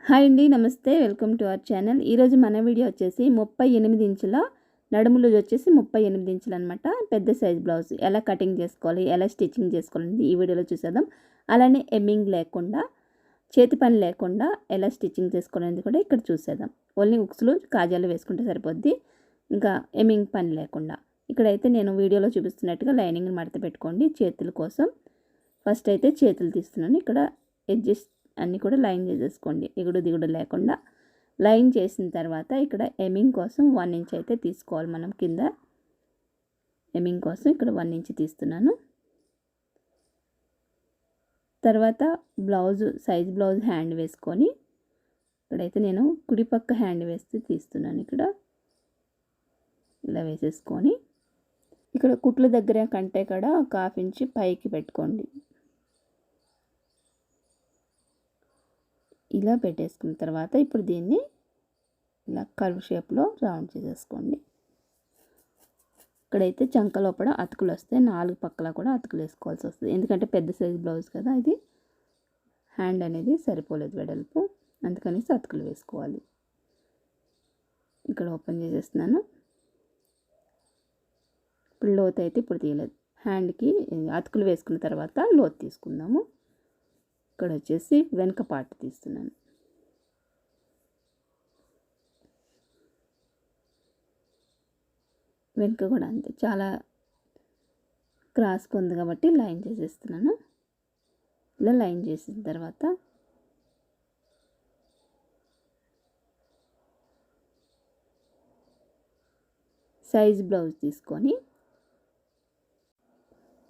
Hi అండి, నమస్తే. Welcome to our channel. ఈరోజు మన వీడియో వచ్చేసి 38 ఇంచుల నడుము లూజ్ వచ్చేసి 38 ఇంచులు అనమాట. పెద్ద సైజ్ బ్లౌజ్ ఎలా కటింగ్ చేసుకోవాలి, ఎలా స్టిచ్చింగ్ చేసుకోవాలని ఈ వీడియోలో చూసేద్దాం. అలానే ఎమ్మింగ్ లేకుండా, చేతి పని లేకుండా ఎలా స్టిచ్చింగ్ చేసుకోవాలనేది కూడా ఇక్కడ చూసేద్దాం. ఓన్లీ ఉక్స్లు కాజాలు వేసుకుంటే సరిపోద్ది, ఇంకా ఎమ్మింగ్ పని లేకుండా. ఇక్కడైతే నేను వీడియోలో చూపిస్తున్నట్టుగా లైనింగ్ మడత పెట్టుకోండి చేతుల కోసం. ఫస్ట్ అయితే చేతులు తీస్తున్నాను. ఇక్కడ ఎడ్జెస్ అన్నీ కూడా లైన్ చేసేసుకోండి, ఎగుడు దిగుడు లేకుండా. లైన్ చేసిన తర్వాత ఇక్కడ ఎమింగ్ కోసం 1 ఇంచ్ అయితే తీసుకోవాలి మనం. కింద ఎమింగ్ కోసం ఇక్కడ 1 ఇంచ్ తీస్తున్నాను. తర్వాత బ్లౌజ్ సైజ్ బ్లౌజ్ హ్యాండ్ వేసుకొని, ఇక్కడైతే నేను కుడిపక్క హ్యాండ్ వేస్తే తీస్తున్నాను. ఇక్కడ ఇలా వేసేసుకొని ఇక్కడ కుట్ల దగ్గర కంటే కూడా 1/2 ఇంచ్ పైకి పెట్టుకోండి. ఇలా పెట్టేసుకున్న తర్వాత ఇప్పుడు దీన్ని ఇలా కర్వ్ షేప్లో రౌండ్ చేసేసుకోండి. ఇక్కడైతే చంక లోపల అతుకులు వస్తే 4 పక్కల కూడా అతుకులు వేసుకోవాల్సి వస్తుంది, ఎందుకంటే పెద్ద సైజ్ బ్లౌజ్ కదా ఇది. హ్యాండ్ అనేది సరిపోలేదు వెడల్పు, అందుకనేసి అతుకులు వేసుకోవాలి. ఇక్కడ ఓపెన్ చేసేస్తున్నాను. ఇప్పుడు లోతు అయితే ఇప్పుడు తీయలేదు. హ్యాండ్కి అతుకులు వేసుకున్న తర్వాత లోతు తీసుకుందాము. ఇక్కడ వచ్చేసి వెనక పార్ట్ తీస్తున్నాను. వెనక కూడా అంతే, చాలా క్రాస్గా ఉంది కాబట్టి లైన్ చేసేస్తున్నాను. ఇలా లైన్ చేసిన తర్వాత సైజ్ బ్లౌజ్ తీసుకొని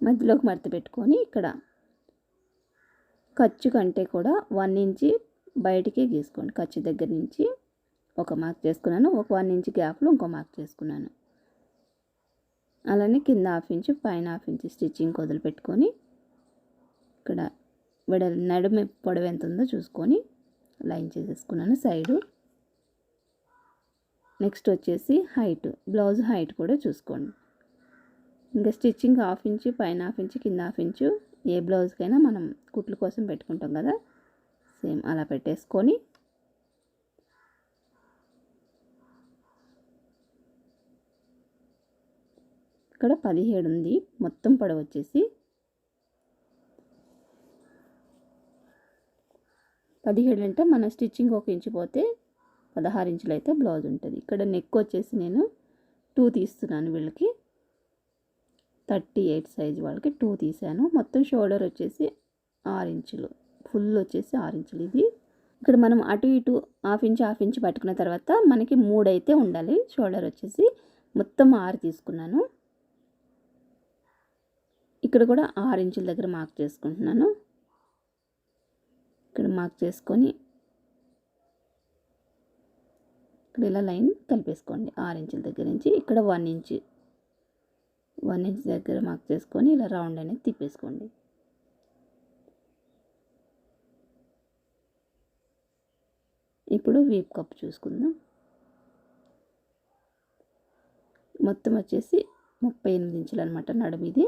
మధ్యలోకి మడత పెట్టుకొని, ఇక్కడ ఖర్చు కంటే కూడా 1 ఇంచ్ బయటికి గీసుకోండి. ఖర్చు దగ్గర నుంచి ఒక మార్క్ చేసుకున్నాను, ఒక 1 ఇంచ్ గ్యాప్లో ఇంకో మార్క్ చేసుకున్నాను. అలానే కింద 1/2 ఇంచ్, పైన 1/2 ఇంచ్ స్టిచ్చింగ్ వదిలిపెట్టుకొని, ఇక్కడ నడుము పొడవు ఎంత ఉందో చూసుకొని లైన్ చేసేసుకున్నాను సైడు. నెక్స్ట్ వచ్చేసి హైట్, బ్లౌజ్ హైట్ కూడా చూసుకోండి. ఇంకా స్టిచ్చింగ్ 1/2 ఇంచ్, పైన 1/2 ఇంచ్, కింద 1/2 ఇంచ్. ఏ బ్లౌజ్కైనా మనం కుట్లు కోసం పెట్టుకుంటాం కదా, సేమ్ అలా పెట్టేసుకొని ఇక్కడ 17 ఉంది మొత్తం పొడవు వచ్చేసి. 17 అంటే మన స్టిచ్చింగ్ 1 ఇంచ్ పోతే 16 ఇంచులు అయితే బ్లౌజ్ ఉంటుంది. ఇక్కడ నెక్ వచ్చేసి నేను 2 తీస్తున్నాను. వీళ్ళకి 38 సైజ్ వాళ్ళకి 2 తీసాను. మొత్తం షోల్డర్ వచ్చేసి 6 ఇంచులు, ఫుల్ వచ్చేసి 6 ఇంచులు. ఇది ఇక్కడ మనం అటు ఇటు 1/2 ఇంచ్ పట్టుకున్న తర్వాత మనకి 3 అయితే ఉండాలి. షోల్డర్ వచ్చేసి మొత్తం 6 తీసుకున్నాను. ఇక్కడ కూడా 6 ఇంచుల దగ్గర మార్క్ చేసుకుంటున్నాను. ఇక్కడ మార్క్ చేసుకొని ఇక్కడ ఇలా లైన్ కలిపేసుకోండి. 6 ఇంచుల దగ్గర నుంచి ఇక్కడ 1 ఇంచ్ దగ్గర మార్క్ చేసుకొని ఇలా రౌండ్ అనేది తిప్పేసుకోండి. ఇప్పుడు వీప్ కప్ చూసుకుందాం. మొత్తం వచ్చేసి 38 ఇంచులు అనమాట నడుము ఇది.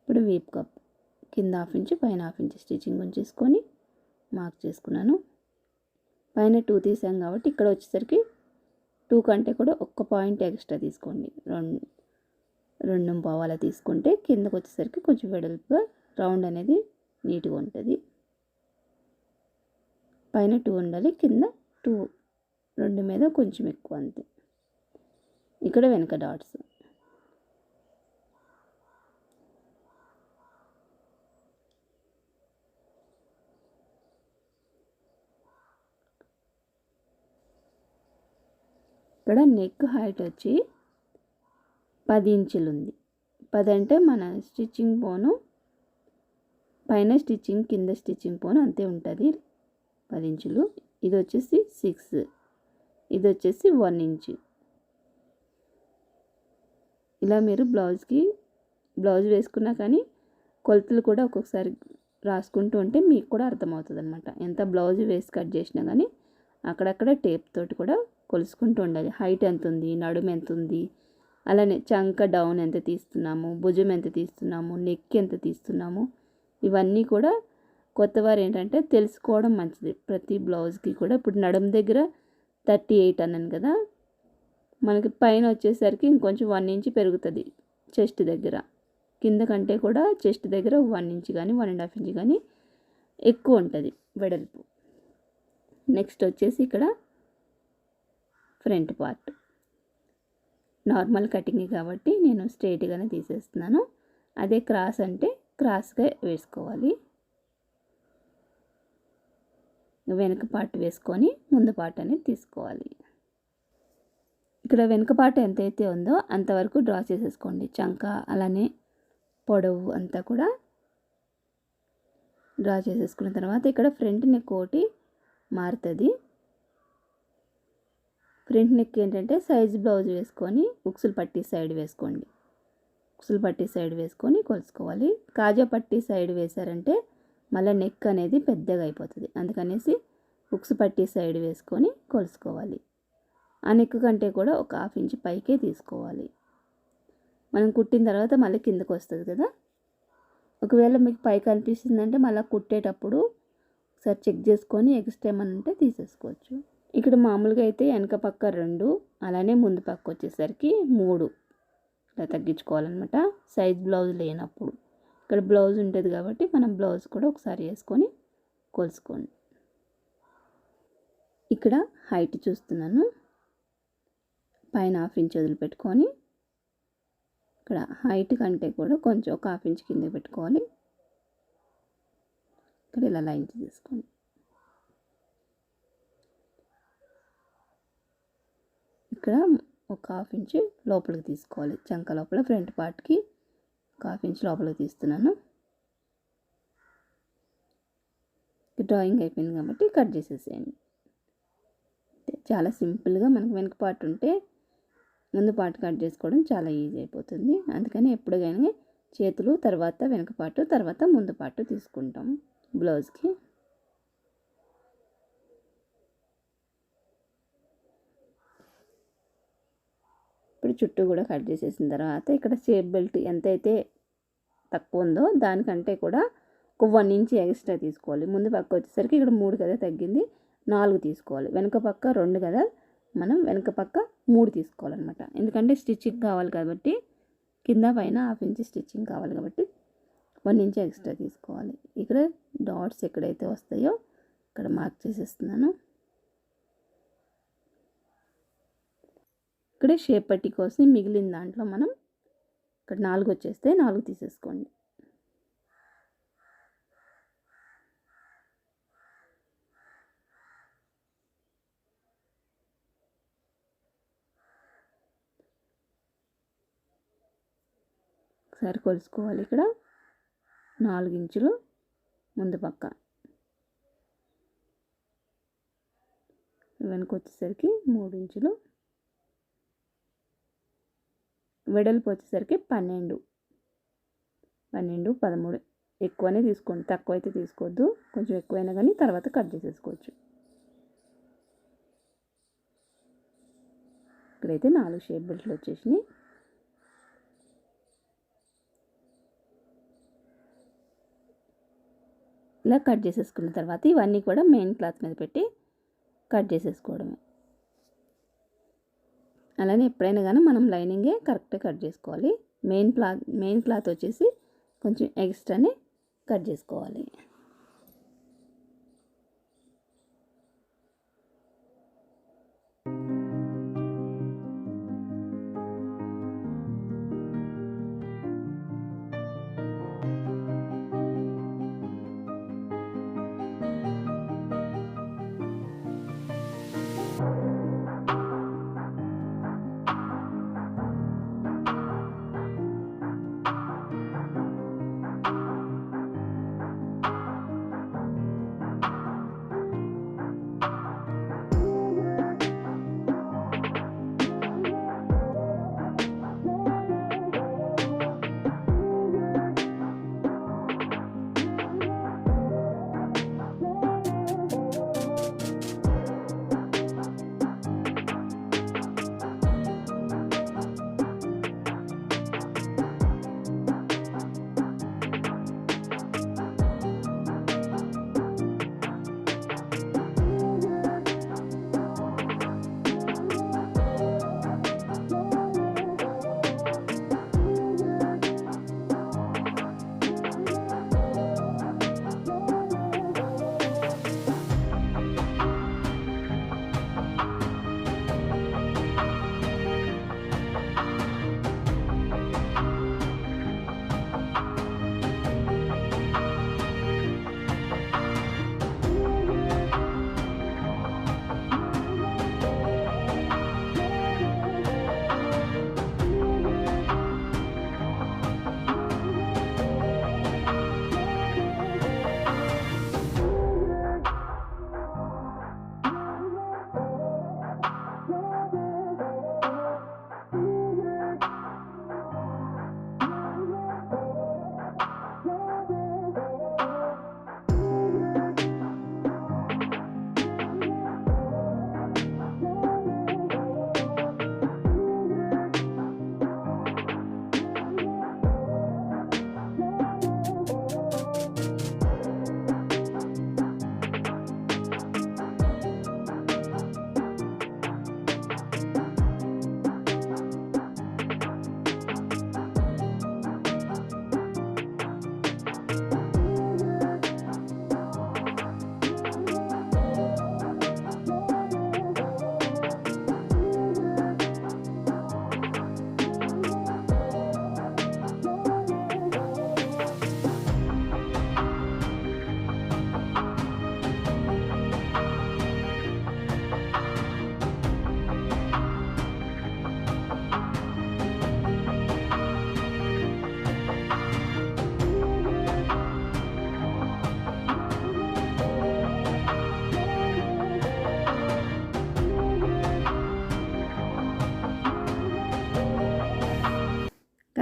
ఇప్పుడు వీప్ కప్ కింద 1/2 ఇంచ్, పైన 1/2 ఇంచ్ స్టిచ్చింగ్ ఉంచేసుకొని మార్క్ చేసుకున్నాను. పైన 2 తీసాం కాబట్టి ఇక్కడ వచ్చేసరికి 2 కంటే కూడా 1 పాయింట్ ఎక్స్ట్రా తీసుకోండి. 2 పావాల తీసుకుంటే కిందకు వచ్చేసరికి కొంచెం వెడల్పుగా రౌండ్ అనేది నీట్గా ఉంటుంది. పైన 2 ఉండాలి, కింద 2, 2 మీద కొంచెం ఎక్కువ అంతే. ఇక్కడ వెనక డాట్స్. ఇక్కడ నెక్ హైట్ వచ్చి 10 ఇంచులు ఉంది. 10 అంటే మన స్టిచ్చింగ్ పోను, పైన స్టిచ్చింగ్ కింద స్టిచ్చింగ్ పోను అంతే ఉంటుంది, 10 ఇంచులు. ఇది వచ్చేసి 6, ఇది వచ్చేసి 1 ఇంచ్. ఇలా మీరు బ్లౌజ్ వేసుకున్నా కానీ కొలతలు కూడా ఒక్కొక్కసారి రాసుకుంటూ ఉంటే మీకు కూడా అర్థమవుతుంది అనమాట. ఎంత బ్లౌజ్ వేసి కట్ చేసినా కానీ అక్కడక్కడ టేప్ తోటి కూడా కొలుసుకుంటూ ఉండాలి. హైట్ ఎంత ఉంది, నడుము ఎంత ఉంది, అలానే చంక డౌన్ ఎంత తీస్తున్నాము, భుజం ఎంత తీస్తున్నాము, నెక్ ఎంత తీస్తున్నాము, ఇవన్నీ కూడా కొత్తవారు ఏంటంటే తెలుసుకోవడం మంచిది ప్రతి బ్లౌజ్కి కూడా. ఇప్పుడు నడుము దగ్గర 38 అన్నాను కదా, మనకి పైన వచ్చేసరికి ఇంకొంచెం 1 ఇంచ్ పెరుగుతుంది చెస్ట్ దగ్గర. కింద కంటే కూడా చెస్ట్ దగ్గర 1 ఇంచ్ కానీ 1.5 ఇంచ్ కానీ ఎక్కువ ఉంటుంది వెడల్పు. నెక్స్ట్ వచ్చేసి ఇక్కడ ఫ్రంట్ పార్ట్ నార్మల్ కటింగ్ కాబట్టి నేను స్ట్రైట్గానే తీసేస్తున్నాను. అదే క్రాస్ అంటే క్రాస్గా వేసుకోవాలి. వెనక పార్ట్ వేసుకొని ముందు పార్ట్ అనేది తీసుకోవాలి. ఇక్కడ వెనక పార్ట్ ఎంతైతే ఉందో అంతవరకు డ్రా చేసేసుకోండి. చంక అలానే పొడవు అంతా కూడా డ్రా చేసేసుకున్న తర్వాత ఇక్కడ ఫ్రంట్ నెక్ ఒకటి మారుతుంది. ఫ్రంట్ నెక్ ఏంటంటే సైజ్ బ్లౌజ్ వేసుకొని ఉక్సులు పట్టి సైడ్ వేసుకోండి. ఉక్సులు పట్టి సైడ్ వేసుకొని కొలుసుకోవాలి. కాజా పట్టి సైడ్ వేశారంటే మళ్ళీ నెక్ అనేది పెద్దగా అయిపోతుంది. అందుకనేసి ఉక్సు పట్టి సైడ్ వేసుకొని కొలుసుకోవాలి. ఆ నెక్ కంటే కూడా ఒక 1/2 ఇంచ్ పైకే తీసుకోవాలి. మనం కుట్టిన తర్వాత మళ్ళీ కిందకు వస్తుంది కదా. ఒకవేళ మీకు పైకి అనిపిస్తుందంటే మళ్ళీ కుట్టేటప్పుడు ఒకసారి చెక్ చేసుకొని ఎక్స్ట్రా ఏమన్నా ఉంటే తీసేసుకోవచ్చు. ఇక్కడ మామూలుగా అయితే వెనక పక్క 2 అలానే ముందు పక్క వచ్చేసరికి 3 ఇలా తగ్గించుకోవాలన్నమాట సైజ్ బ్లౌజ్ లేనప్పుడు. ఇక్కడ బ్లౌజ్ ఉంటుంది కాబట్టి మనం బ్లౌజ్ కూడా ఒకసారి వేసుకొని కొలుసుకోండి. ఇక్కడ హైట్ చూస్తున్నాను, పైన 1/2 ఇంచ్ వదిలిపెట్టుకొని ఇక్కడ హైట్ కంటే కూడా కొంచెం ఒక 1/2 ఇంచ్ కింద పెట్టుకోవాలి. ఇక్కడ ఇలా లైన్ తీసుకోండి. ఇక్కడ ఒక 1/2 ఇంచ్ లోపలికి తీసుకోవాలి. చంక లోపల ఫ్రంట్ పార్ట్కి ఒక 1/2 ఇంచ్ లోపలికి తీస్తున్నాను. డ్రాయింగ్ అయిపోయింది కాబట్టి కట్ చేసేసేయండి. చాలా సింపుల్గా మనకు వెనక పార్ట్ ఉంటే ముందు పార్ట్ కట్ చేసుకోవడం చాలా ఈజీ అయిపోతుంది. అందుకని ఎప్పుడు కానీ చేతులు తర్వాత వెనక పార్ట్ తర్వాత ముందు పార్ట్ తీసుకుంటాం బ్లౌజ్కి. ఇప్పుడు చుట్టూ కూడా కట్ చేసేసిన తర్వాత ఇక్కడ షేప్ బెల్ట్ ఎంతైతే తక్కువ ఉందో దానికంటే కూడా ఒక 1 ఇంచ్ ఎక్స్ట్రా తీసుకోవాలి. ముందు పక్క వచ్చేసరికి ఇక్కడ 3 కదా తగ్గింది, 4 తీసుకోవాలి. వెనక పక్క 2 కదా, మనం వెనక పక్క 3 తీసుకోవాలన్నమాట. ఎందుకంటే స్టిచ్చింగ్ కావాలి కాబట్టి కింద పైన 1/2 ఇంచ్ స్టిచ్చింగ్ కావాలి కాబట్టి 1 ఇంచ్ ఎక్స్ట్రా తీసుకోవాలి. ఇక్కడ డాట్స్ ఎక్కడైతే వస్తాయో ఇక్కడ మార్క్ చేసేస్తున్నాను. ఇక్కడ షేప్ పట్టి కోసం మిగిలిన దాంట్లో మనం ఇక్కడ 4 వచ్చేస్తే 4 తీసేసుకోండి. ఒకసారి కొలుసుకోవాలి. ఇక్కడ 4 ఇంచులు ముందు పక్క, వెనక వచ్చేసరికి 3 ఇంచులు, వెడల్పు వచ్చేసరికి 12, 13 ఎక్కువనే తీసుకోండి, తక్కువ అయితే తీసుకోవద్దు. కొంచెం ఎక్కువైనా కానీ తర్వాత కట్ చేసేసుకోవచ్చు. ఇక్కడైతే 4 షేప్ బెల్ట్లు వచ్చేసినాయి. ఇలా కట్ చేసేసుకున్న తర్వాత ఇవన్నీ కూడా మెయిన్ క్లాత్ మీద పెట్టి కట్ చేసేసుకోవడమే. అలానే ఎప్పుడైనా కానీ మనం లైనింగే కరెక్ట్గా కట్ చేసుకోవాలి. మెయిన్ క్లాత్ వచ్చేసి కొంచెం ఎక్స్ట్రానే కట్ చేసుకోవాలి.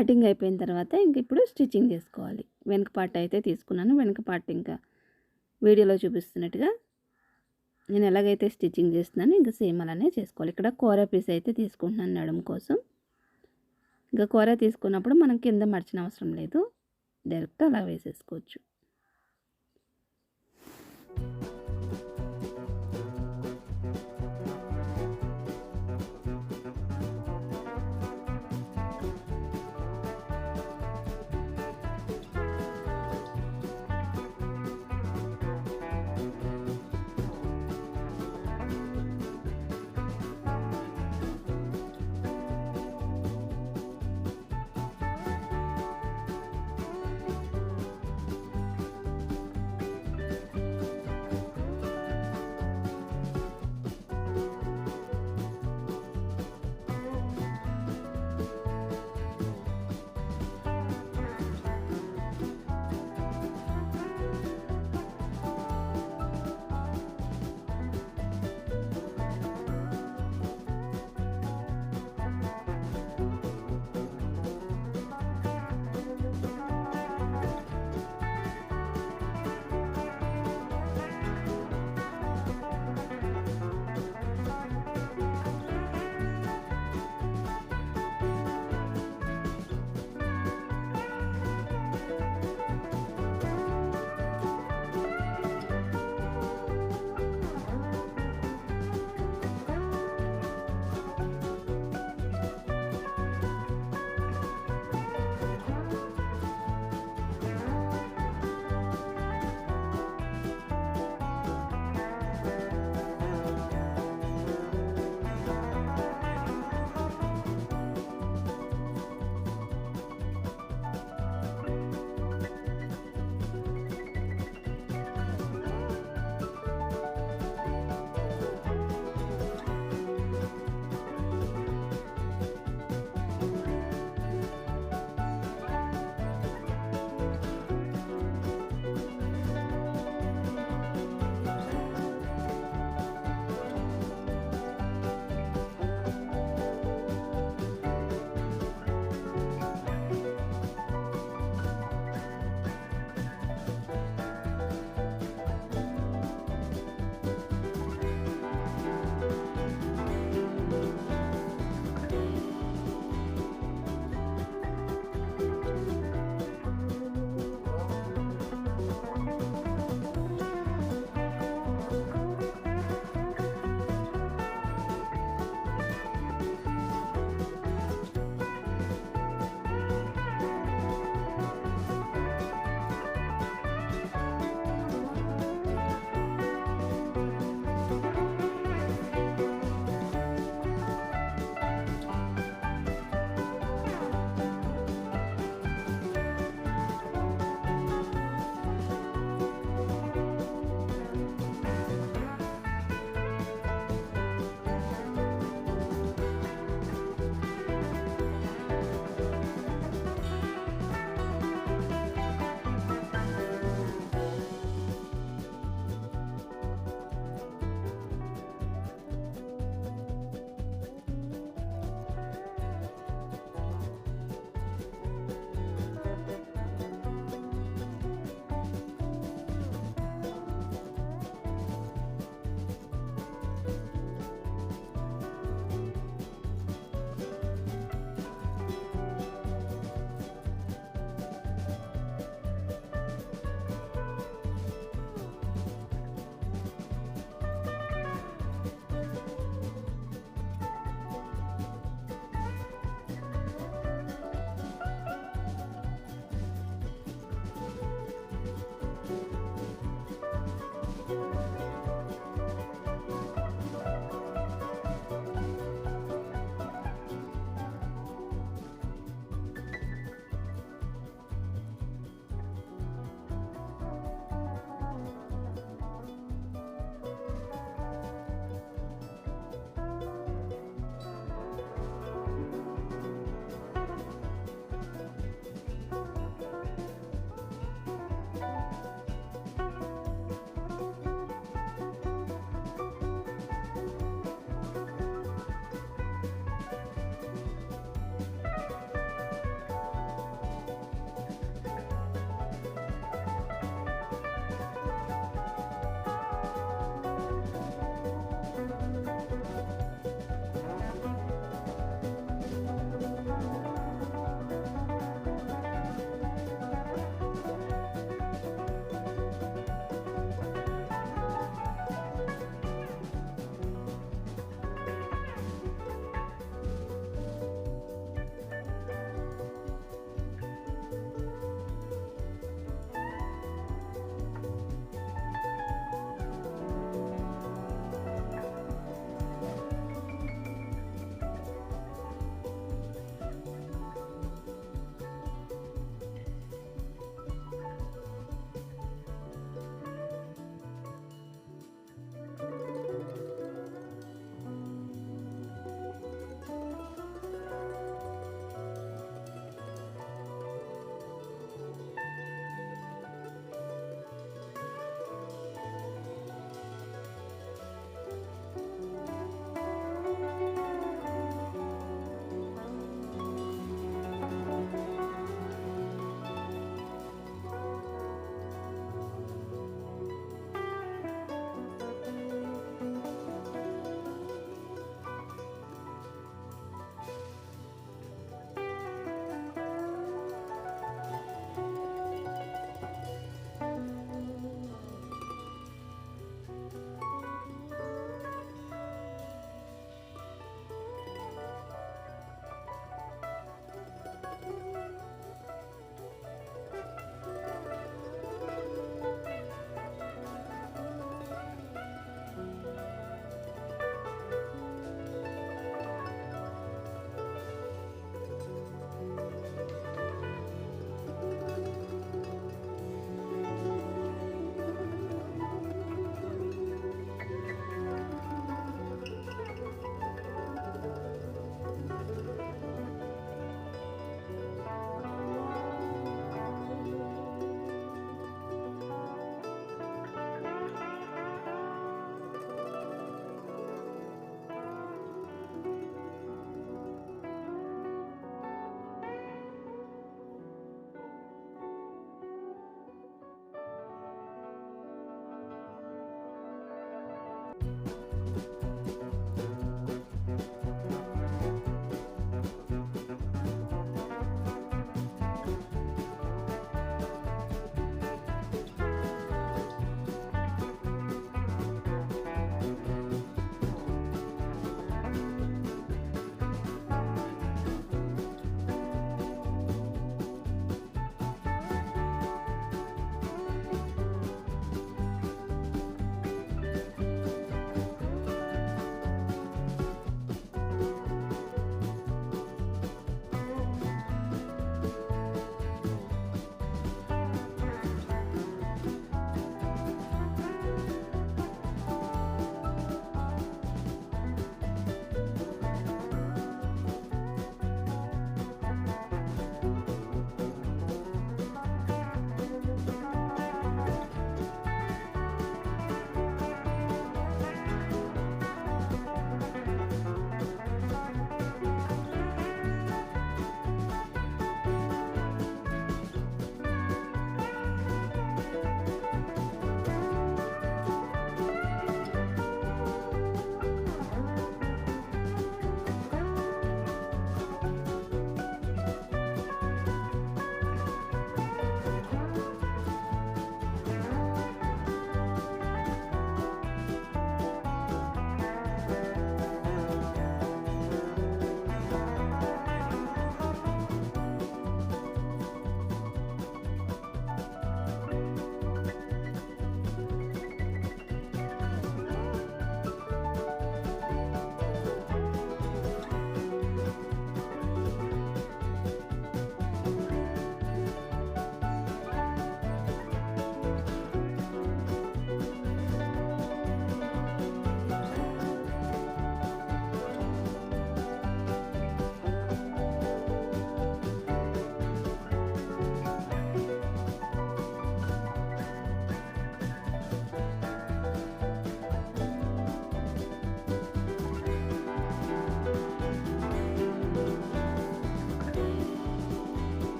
కటింగ్ అయిపోయిన తర్వాత ఇంక ఇప్పుడు స్టిచ్చింగ్ చేసుకోవాలి. వెనక పార్ట్ అయితే తీసుకున్నాను. వెనక పార్ట్ ఇంకా వీడియోలో చూపిస్తున్నట్టుగా నేను ఎలాగైతే స్టిచ్చింగ్ చేస్తున్నానో ఇంకా సేమ్ అలానే చేసుకోవాలి. ఇక్కడ కోర పీస్ అయితే తీసుకుంటున్నాను నడుము కోసం. ఇంకా కోర తీసుకున్నప్పుడు మనం కింద మర్చిన అవసరం లేదు, డైరెక్ట్ అలా వేసేసుకోవచ్చు.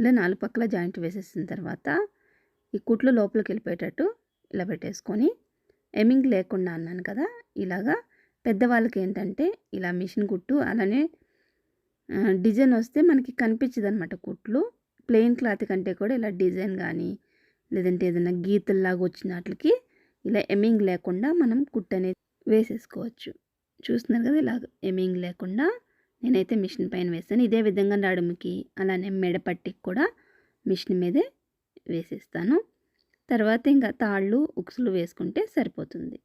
ఇలా 4 పక్కల జాయింట్ వేసేసిన తర్వాత ఈ కుట్లు లోపలికి వెళ్ళిపోయేటట్టు ఇలా పెట్టేసుకొని ఎమ్మింగ్ లేకుండా అన్నాను కదా, ఇలాగా పెద్దవాళ్ళకి ఏంటంటే ఇలా మిషన్ కుట్టు అలానే డిజైన్ వస్తే మనకి కనిపించదు అనమాట. కుట్లు ప్లెయిన్ క్లాత్ కంటే కూడా ఇలా డిజైన్ కానీ లేదంటే ఏదైనా గీతల్లాగా వచ్చినట్లకి ఇలా ఎమ్మింగ్ లేకుండా మనం కుట్టు అనేది వేసేసుకోవచ్చు. చూస్తున్నారు కదా, ఇలాగ ఎమ్మింగ్ లేకుండా నేనైతే మిషన్ పైన వేస్తాను. ఇదే విధంగా నడుముకి అలానే మెడపట్టికి కూడా మిషన్ మీదే వేసేస్తాను. తర్వాత ఇంకా తాళ్ళు ఉక్సులు వేసుకుంటే సరిపోతుంది.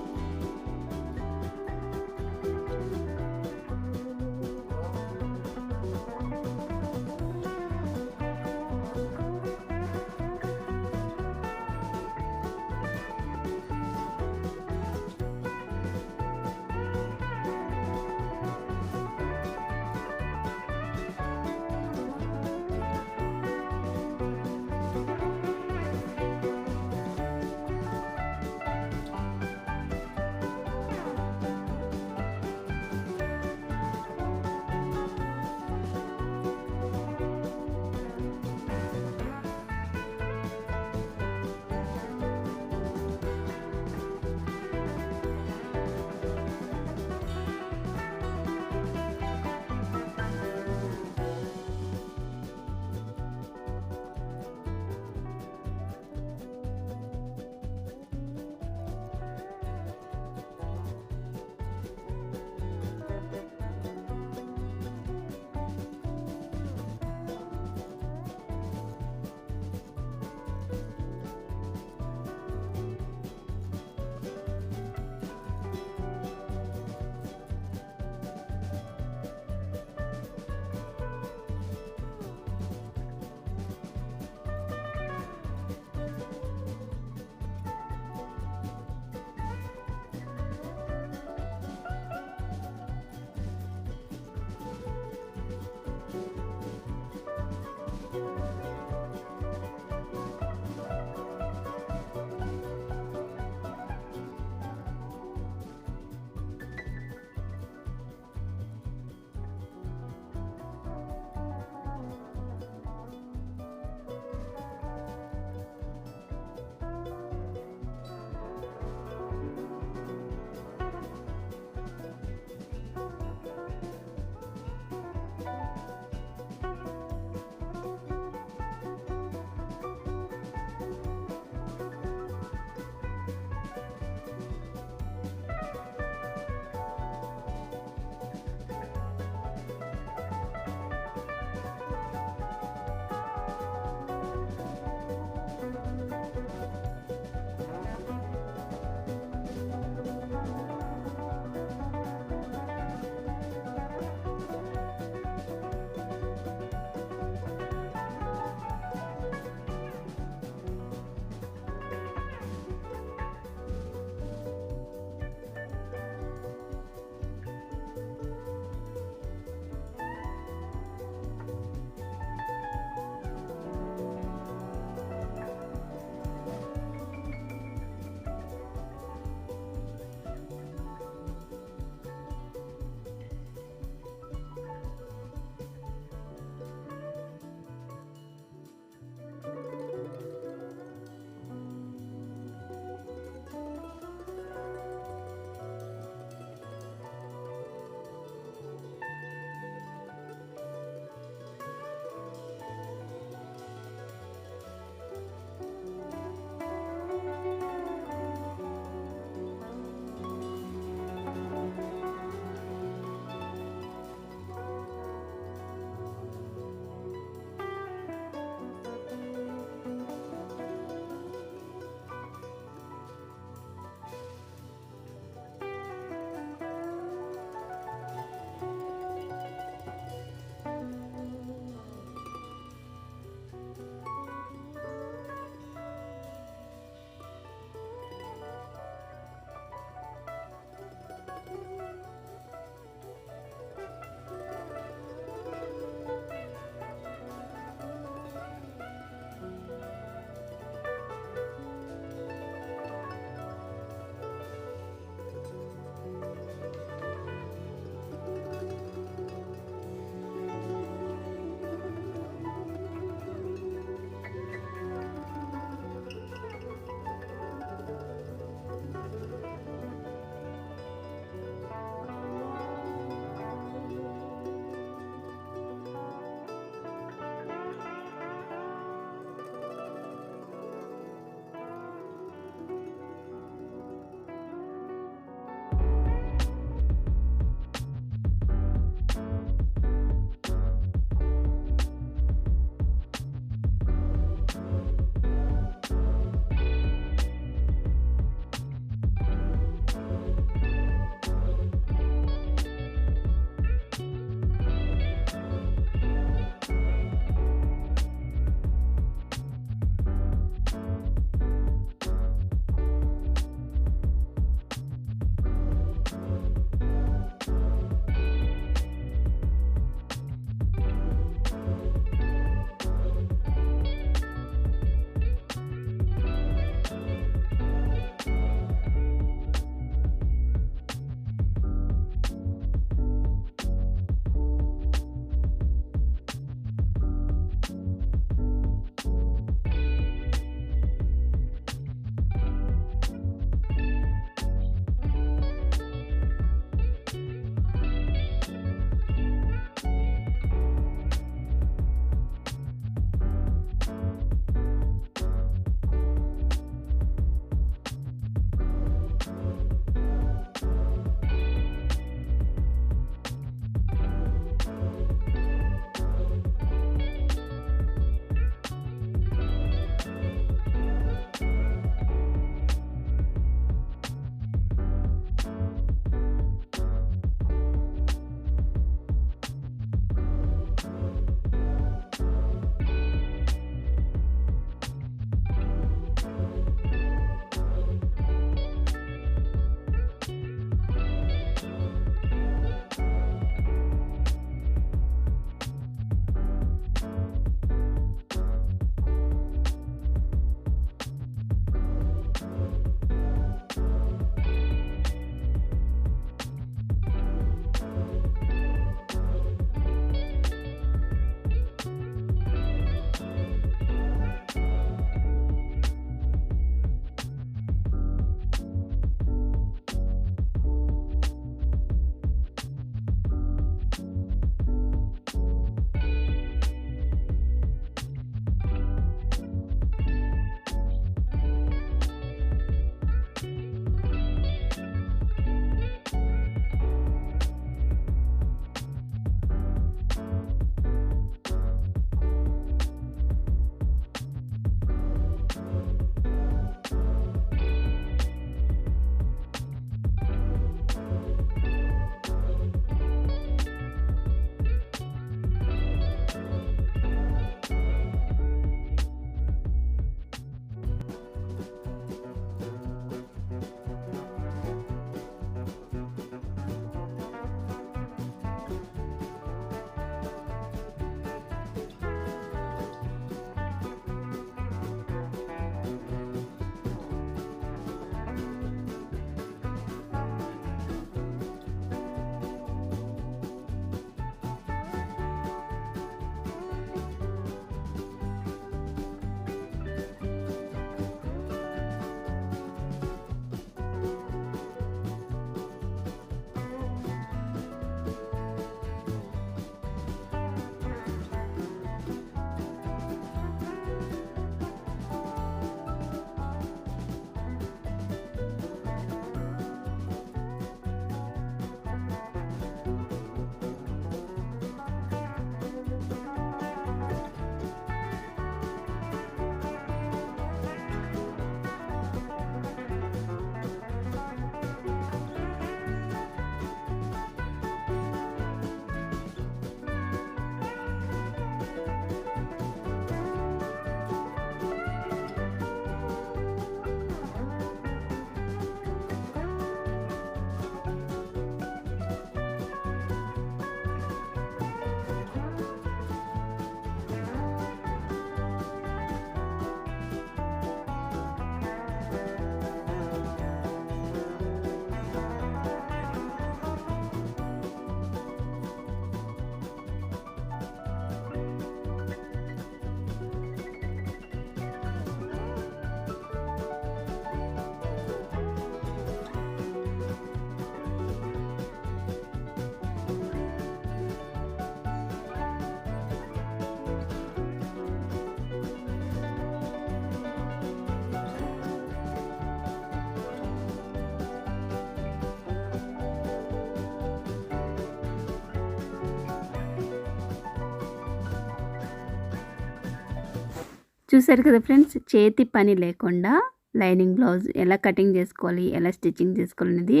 చూసారు కదా ఫ్రెండ్స్, చేతి పని లేకుండా లైనింగ్ బ్లౌజ్ ఎలా కటింగ్ చేసుకోవాలి, ఎలా స్టిచ్చింగ్ చేసుకోవాలి అనేది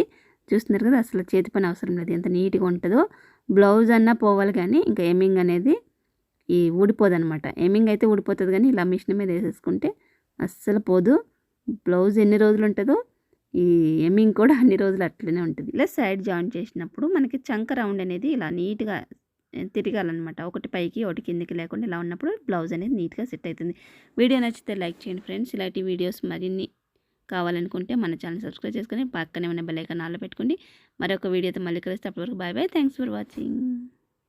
చూస్తున్నారు కదా. అసలు చేతి పని అవసరం లేదు, ఎంత నీట్గా ఉంటుందో. బ్లౌజ్ అన్నా పోవాలి కానీ ఇంకా ఎమ్మింగ్ అనేది ఊడిపోదనమాట. ఎమ్మింగ్ అయితే ఊడిపోతుంది కానీ ఇలా మిషన్ మీద వేసేసుకుంటే అస్సలు పోదు. బ్లౌజ్ ఎన్ని రోజులు ఉంటుందో ఈ ఎమ్మింగ్ కూడా అన్ని రోజులు అట్లనే ఉంటుంది. ఇలా సైడ్ జాయిన్ చేసినప్పుడు మనకి చంక రౌండ్ అనేది ఇలా నీట్గా తిరగాలన్నమాట. ఒకటి పైకి ఒకటి కిందికి లేకుండా ఇలా ఉన్నప్పుడు బ్లౌజ్ అనేది నీట్గా సెట్ అవుతుంది. వీడియో నచ్చితే లైక్ చేయండి ఫ్రెండ్స్. ఇలాంటి వీడియోస్ మరిన్ని కావాలనుకుంటే మన ఛానల్ సబ్స్క్రైబ్ చేసుకొని పక్కనే ఉన్న బెల్ ఐకాన్ ఆన్లో పెట్టుకోండి. మరొక వీడియోతో మళ్ళీ కలిస్తే అప్పటివరకు bye bye. Thanks for watching.